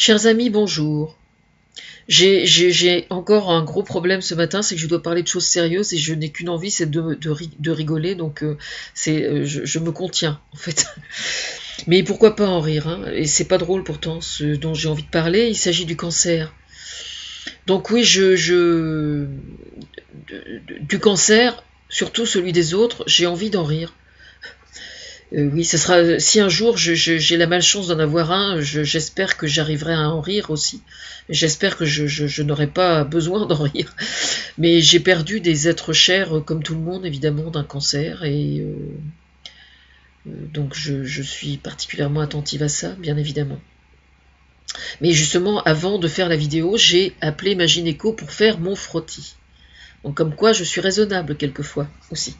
Chers amis, bonjour. J'ai encore un gros problème ce matin, c'est que je dois parler de choses sérieuses et je n'ai qu'une envie, c'est de rigoler, donc je me contiens en fait. Mais pourquoi pas en rire, hein. Et c'est pas drôle pourtant, ce dont j'ai envie de parler, il s'agit du cancer. Donc oui, du cancer, surtout celui des autres, j'ai envie d'en rire. Oui, ce sera si un jour j'ai la malchance d'en avoir un, j'espère que j'arriverai à en rire aussi. J'espère que je n'aurai pas besoin d'en rire. Mais j'ai perdu des êtres chers, comme tout le monde, évidemment, d'un cancer, et donc je suis particulièrement attentive à ça, bien évidemment. Mais justement, avant de faire la vidéo, j'ai appelé ma gynéco pour faire mon frottis. Donc comme quoi, je suis raisonnable quelquefois aussi.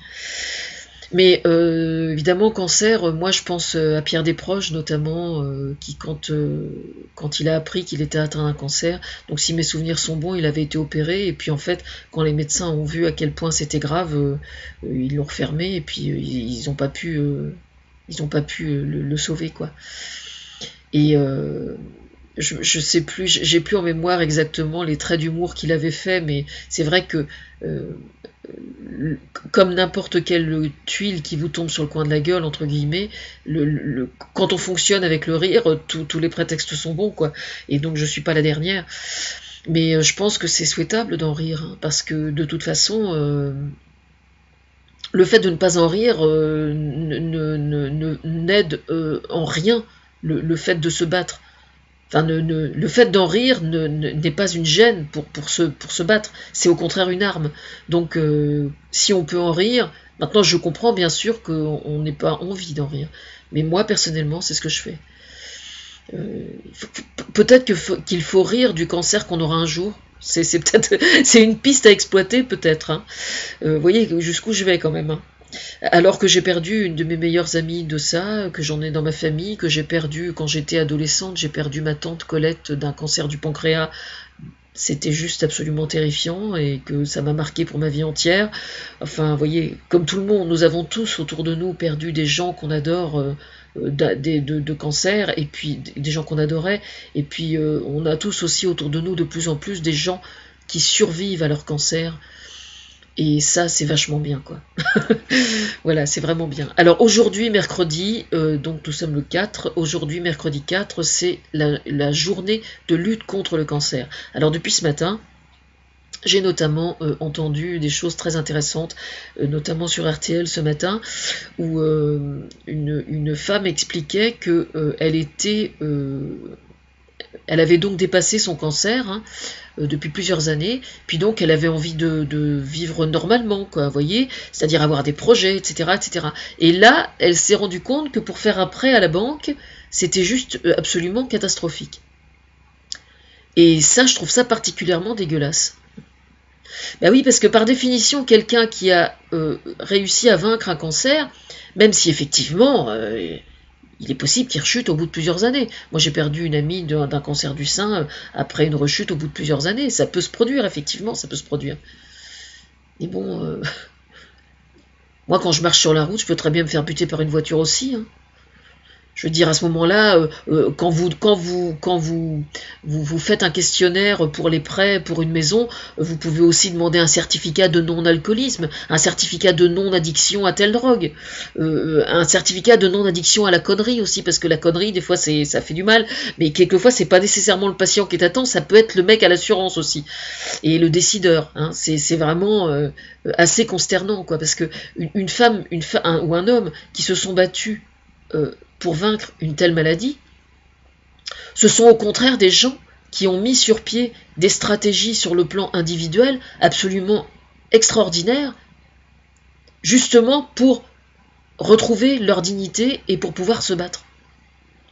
Mais évidemment, cancer, moi je pense à Pierre Desproges notamment, qui quand il a appris qu'il était atteint d'un cancer, donc si mes souvenirs sont bons, il avait été opéré, et puis en fait, quand les médecins ont vu à quel point c'était grave, ils l'ont refermé, et puis ils n'ont pas pu, le sauver, quoi. Et je sais plus, j'ai plus en mémoire exactement les traits d'humour qu'il avait fait, mais c'est vrai que comme n'importe quelle tuile qui vous tombe sur le coin de la gueule, entre guillemets, quand on fonctionne avec le rire, tous les prétextes sont bons, quoi. Et donc je suis pas la dernière. Mais je pense que c'est souhaitable d'en rire, hein, parce que de toute façon, le fait de ne pas en rire n'aide en rien le fait de se battre. Enfin, le fait d'en rire n'est pas une gêne pour se battre, c'est au contraire une arme. Donc, si on peut en rire, maintenant je comprends bien sûr qu'on n'ait pas envie d'en rire. Mais moi, personnellement, c'est ce que je fais. Peut-être qu'il faut rire du cancer qu'on aura un jour. C'est peut-être c'est une piste à exploiter, peut-être. Hein. Vous voyez jusqu'où je vais quand même. Hein. Alors que j'ai perdu une de mes meilleures amies de ça, que j'en ai dans ma famille, que j'ai perdu quand j'étais adolescente, j'ai perdu ma tante Colette d'un cancer du pancréas. C'était juste absolument terrifiant et que ça m'a marqué pour ma vie entière. Enfin, vous voyez, comme tout le monde, nous avons tous autour de nous perdu des gens qu'on adore de cancer, et puis des gens qu'on adorait, et puis on a tous aussi autour de nous de plus en plus des gens qui survivent à leur cancer. Et ça, c'est vachement bien, quoi. Voilà, c'est vraiment bien. Alors aujourd'hui, mercredi, donc nous sommes le 4, aujourd'hui, mercredi 4, c'est la journée de lutte contre le cancer. Alors depuis ce matin, j'ai notamment entendu des choses très intéressantes, notamment sur RTL ce matin, où une femme expliquait que elle avait donc dépassé son cancer, hein, depuis plusieurs années, puis donc elle avait envie de vivre normalement, quoi, vous voyez, c'est-à-dire avoir des projets, etc., etc. Et là, elle s'est rendue compte que pour faire un prêt à la banque, c'était juste absolument catastrophique. Et ça, je trouve ça particulièrement dégueulasse. Ben oui, parce que par définition, quelqu'un qui a réussi à vaincre un cancer, même si effectivement il est possible qu'il rechute au bout de plusieurs années. Moi, j'ai perdu une amie d'un cancer du sein après une rechute au bout de plusieurs années. Ça peut se produire, effectivement, ça peut se produire. Mais bon, moi, quand je marche sur la route, je peux très bien me faire buter par une voiture aussi, hein. Je veux dire, à ce moment-là, quand vous faites un questionnaire pour les prêts pour une maison, vous pouvez aussi demander un certificat de non-alcoolisme, un certificat de non-addiction à telle drogue, un certificat de non-addiction à la connerie aussi, parce que la connerie, des fois, ça fait du mal, mais quelquefois, c'est pas nécessairement le patient qui est atteint, ça peut être le mec à l'assurance aussi, et le décideur. Hein, c'est vraiment assez consternant, quoi, parce que une femme ou un homme qui se sont battus pour vaincre une telle maladie, ce sont au contraire des gens qui ont mis sur pied des stratégies sur le plan individuel absolument extraordinaires, justement pour retrouver leur dignité et pour pouvoir se battre.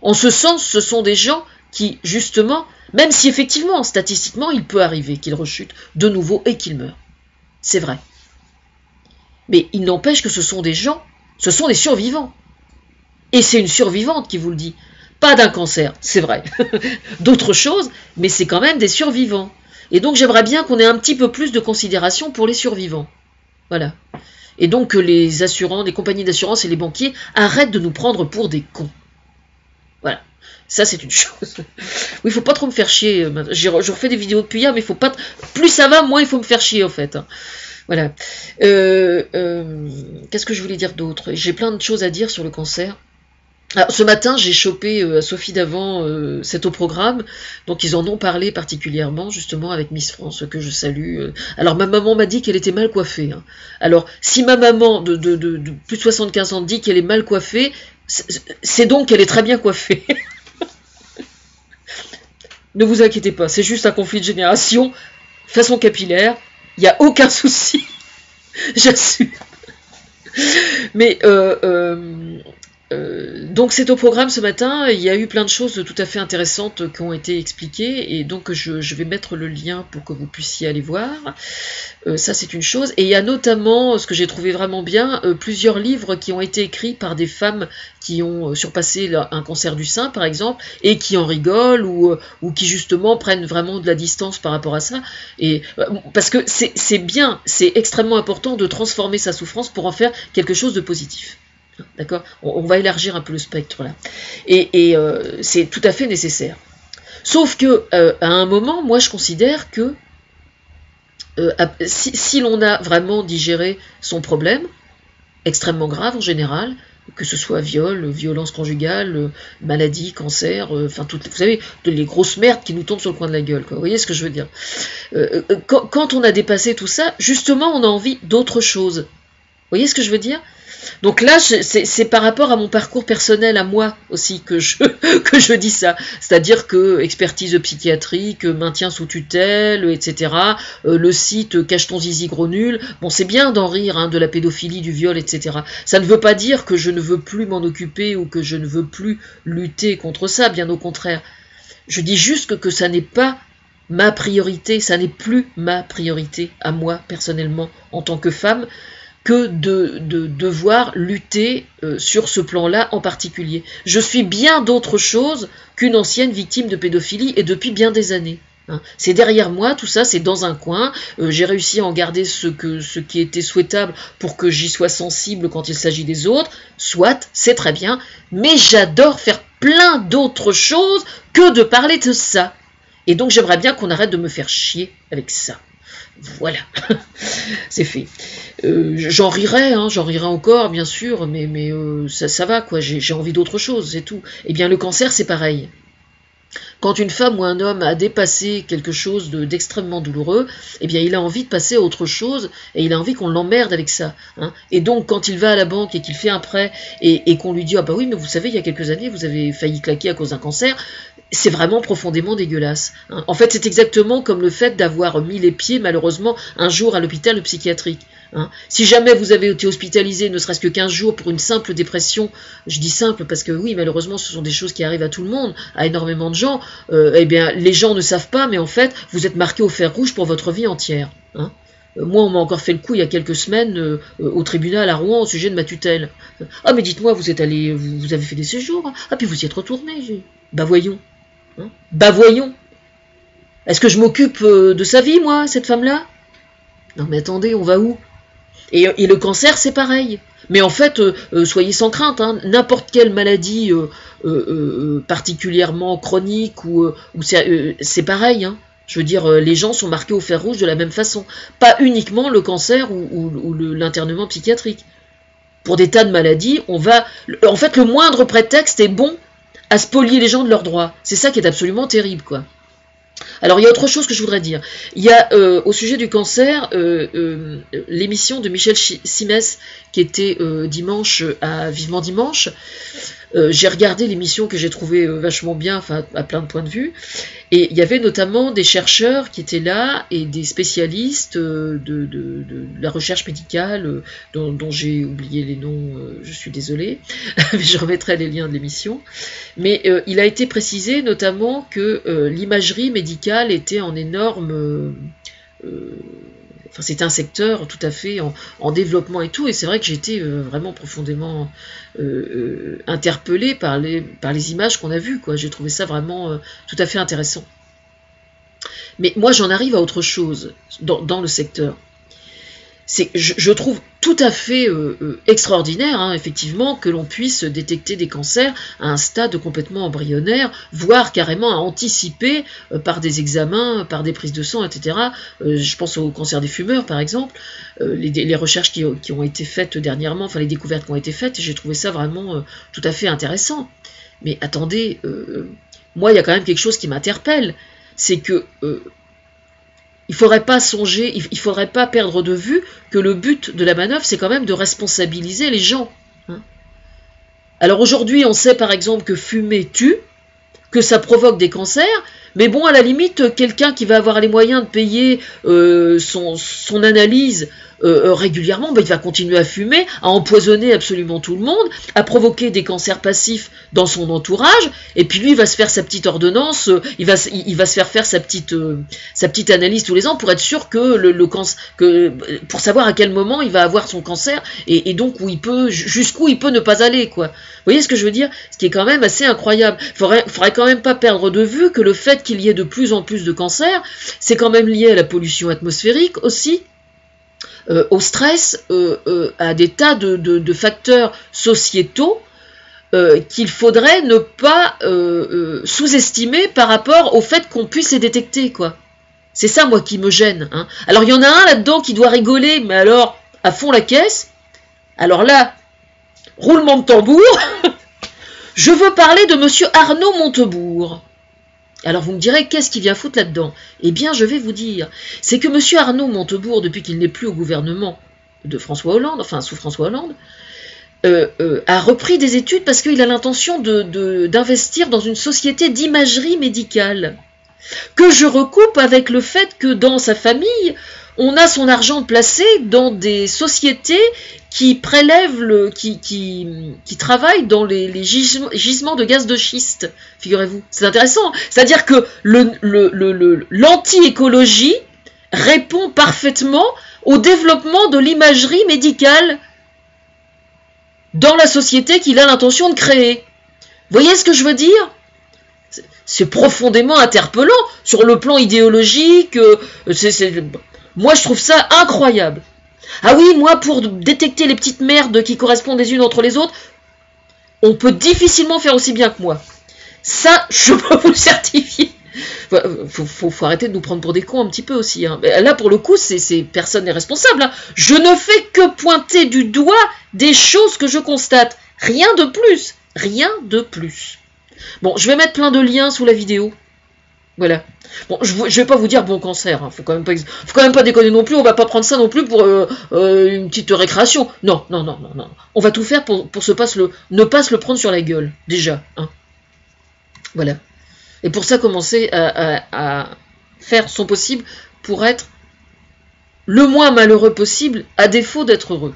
En ce sens, ce sont des gens qui, justement, même si effectivement, statistiquement, il peut arriver qu'ils rechutent de nouveau et qu'ils meurent. C'est vrai. Mais il n'empêche que ce sont des gens, ce sont des survivants. Et c'est une survivante qui vous le dit. Pas d'un cancer, c'est vrai. D'autres choses, mais c'est quand même des survivants. Et donc j'aimerais bien qu'on ait un petit peu plus de considération pour les survivants. Voilà. Et donc que les assurants, les compagnies d'assurance et les banquiers arrêtent de nous prendre pour des cons. Voilà. Ça, c'est une chose. Oui, il faut pas trop me faire chier. Je refais des vidéos depuis hier, mais il faut pas. Plus ça va, moins il faut me faire chier, en fait. Voilà. Qu'est-ce que je voulais dire d'autre? J'ai plein de choses à dire sur le cancer. Alors, ce matin, j'ai chopé à Sophie Davant, c'est au programme, donc ils en ont parlé particulièrement, justement, avec Miss France, que je salue. Alors, ma maman m'a dit qu'elle était mal coiffée. Hein. Alors, si ma maman de plus de 75 ans dit qu'elle est mal coiffée, c'est donc qu'elle est très bien coiffée. Ne vous inquiétez pas, c'est juste un conflit de génération, façon capillaire, il n'y a aucun souci, j'assume. Mais donc c'est au programme ce matin, il y a eu plein de choses tout à fait intéressantes qui ont été expliquées, et donc je vais mettre le lien pour que vous puissiez aller voir. Ça c'est une chose, et il y a notamment, ce que j'ai trouvé vraiment bien, plusieurs livres qui ont été écrits par des femmes qui ont surpassé un cancer du sein par exemple, et qui en rigolent, ou qui justement prennent vraiment de la distance par rapport à ça, et parce que c'est bien, c'est extrêmement important de transformer sa souffrance pour en faire quelque chose de positif. D'accord, on va élargir un peu le spectre là. Et c'est tout à fait nécessaire. Sauf que à un moment, moi je considère que si l'on a vraiment digéré son problème, extrêmement grave en général, que ce soit viol, violence conjugale, maladie, cancer, enfin toutes, vous savez, les grosses merdes qui nous tombent sur le coin de la gueule, quoi. Vous voyez ce que je veux dire? Quand on a dépassé tout ça, justement, on a envie d'autre chose. Vous voyez ce que je veux dire? Donc là, c'est par rapport à mon parcours personnel, à moi aussi, que je dis ça. C'est-à-dire que expertise psychiatrique, maintien sous tutelle, etc. Le site Cache ton zizi gros nul. Bon, c'est bien d'en rire, hein, de la pédophilie, du viol, etc. Ça ne veut pas dire que je ne veux plus m'en occuper ou que je ne veux plus lutter contre ça, bien au contraire. Je dis juste que ça n'est pas ma priorité, ça n'est plus ma priorité à moi, personnellement, en tant que femme, que de devoir lutter sur ce plan-là en particulier. Je suis bien d'autre chose qu'une ancienne victime de pédophilie, et depuis bien des années. Hein. C'est derrière moi, tout ça, c'est dans un coin. J'ai réussi à en garder ce qui était souhaitable pour que j'y sois sensible quand il s'agit des autres. Soit, c'est très bien, mais j'adore faire plein d'autres choses que de parler de ça. Et donc j'aimerais bien qu'on arrête de me faire chier avec ça. Voilà, c'est fait. J'en rirai encore, bien sûr, mais ça va, quoi. J'ai envie d'autre chose, c'est tout. Eh bien, le cancer, c'est pareil. Quand une femme ou un homme a dépassé quelque chose d'extrêmement douloureux, eh bien, il a envie de passer à autre chose, et il a envie qu'on l'emmerde avec ça. Hein. Et donc, quand il va à la banque et qu'il fait un prêt, et qu'on lui dit « Ah bah oui, mais vous savez, il y a quelques années, vous avez failli claquer à cause d'un cancer », c'est vraiment profondément dégueulasse. Hein. En fait, c'est exactement comme le fait d'avoir mis les pieds, malheureusement, un jour à l'hôpital psychiatrique. Hein. Si jamais vous avez été hospitalisé, ne serait-ce que 15 jours pour une simple dépression, je dis simple parce que oui, malheureusement, ce sont des choses qui arrivent à tout le monde, à énormément de gens, eh bien, les gens ne savent pas, mais en fait, vous êtes marqué au fer rouge pour votre vie entière. Hein. Moi, on m'a encore fait le coup il y a quelques semaines au tribunal à Rouen au sujet de ma tutelle. Ah, mais dites-moi, vous êtes allé, vous avez fait des séjours, hein. Ah, puis vous y êtes retourné. Bah voyons. Hein. Bah voyons. Est-ce que je m'occupe de sa vie, moi, cette femme-là? Non, mais attendez, on va où? Et le cancer, c'est pareil. Mais en fait, soyez sans crainte, hein, n'importe quelle maladie particulièrement chronique, c'est pareil. Hein. Je veux dire, les gens sont marqués au fer rouge de la même façon. Pas uniquement le cancer ou l'internement psychiatrique. Pour des tas de maladies, on va... En fait, le moindre prétexte est bon à spolier les gens de leurs droits. C'est ça qui est absolument terrible, quoi. Alors, il y a autre chose que je voudrais dire. Il y a, au sujet du cancer, l'émission de Michel Simès, qui était dimanche à Vivement Dimanche. J'ai regardé l'émission que j'ai trouvée vachement bien, enfin, à plein de points de vue. Et il y avait notamment des chercheurs qui étaient là et des spécialistes de la recherche médicale, dont j'ai oublié les noms, je suis désolée, mais je remettrai les liens de l'émission. Mais il a été précisé notamment que l'imagerie médicale était en énorme... Enfin, c'était un secteur tout à fait en développement et tout, et c'est vrai que j'ai été vraiment profondément interpellée par les images qu'on a vues, quoi. J'ai trouvé ça vraiment tout à fait intéressant. Mais moi, j'en arrive à autre chose dans le secteur. je trouve tout à fait extraordinaire, hein, effectivement, que l'on puisse détecter des cancers à un stade complètement embryonnaire, voire carrément à anticiper par des examens, par des prises de sang, etc. Je pense au cancer des fumeurs, par exemple, les recherches qui ont été faites dernièrement, enfin les découvertes qui ont été faites, j'ai trouvé ça vraiment tout à fait intéressant. Mais attendez, moi, il y a quand même quelque chose qui m'interpelle, c'est que il faudrait pas songer, il faudrait pas perdre de vue que le but de la manœuvre, c'est quand même de responsabiliser les gens. Hein. Alors aujourd'hui, on sait par exemple que fumer tue, que ça provoque des cancers, mais bon, à la limite, quelqu'un qui va avoir les moyens de payer son analyse régulièrement, il va continuer à fumer, à empoisonner absolument tout le monde, à provoquer des cancers passifs dans son entourage, et puis lui, il va se faire sa petite ordonnance, il va se faire sa petite analyse tous les ans pour être sûr que pour savoir à quel moment il va avoir son cancer, et donc jusqu'où il peut ne pas aller, quoi. Vous voyez ce que je veux dire? Ce qui est quand même assez incroyable. Faudrait quand même pas perdre de vue que le fait qu'il y ait de plus en plus de cancers, c'est quand même lié à la pollution atmosphérique aussi, au stress, à des tas de facteurs sociétaux qu'il faudrait ne pas sous-estimer par rapport au fait qu'on puisse les détecter, quoi. C'est ça, moi, qui me gêne. Hein. Alors, il y en a un là-dedans qui doit rigoler, mais alors, à fond la caisse. Alors là, roulement de tambour, je veux parler de monsieur Arnaud Montebourg. Alors vous me direz, qu'est-ce qu'il vient foutre là-dedans? Eh bien, je vais vous dire, c'est que monsieur Arnaud Montebourg, depuis qu'il n'est plus au gouvernement de François Hollande, enfin sous François Hollande, a repris des études parce qu'il a l'intention d'investir dans une société d'imagerie médicale, que je recoupe avec le fait que dans sa famille, on a son argent placé dans des sociétés qui prélèvent, qui travaillent dans les gisements de gaz de schiste, figurez-vous. C'est intéressant. C'est-à-dire que l'anti-écologie répond parfaitement au développement de l'imagerie médicale dans la société qu'il a l'intention de créer. Vous voyez ce que je veux dire? C'est profondément interpellant sur le plan idéologique. Moi, je trouve ça incroyable. Ah oui, moi, pour détecter les petites merdes qui correspondent les unes entre les autres, on peut difficilement faire aussi bien que moi. Ça, je peux vous le certifier. Faut arrêter de nous prendre pour des cons un petit peu aussi. Hein. Là, pour le coup, personne n'est responsable. Hein. Je ne fais que pointer du doigt des choses que je constate. Rien de plus. Rien de plus. Bon, je vais mettre plein de liens sous la vidéo. Voilà. Bon, je vais pas vous dire bon cancer, hein. Faut quand même pas déconner non plus, on va pas prendre ça non plus pour une petite récréation. Non. On va tout faire pour ne pas se le prendre sur la gueule, déjà. Hein. Voilà. Et pour ça, commencer à faire son possible pour être le moins malheureux possible, à défaut d'être heureux.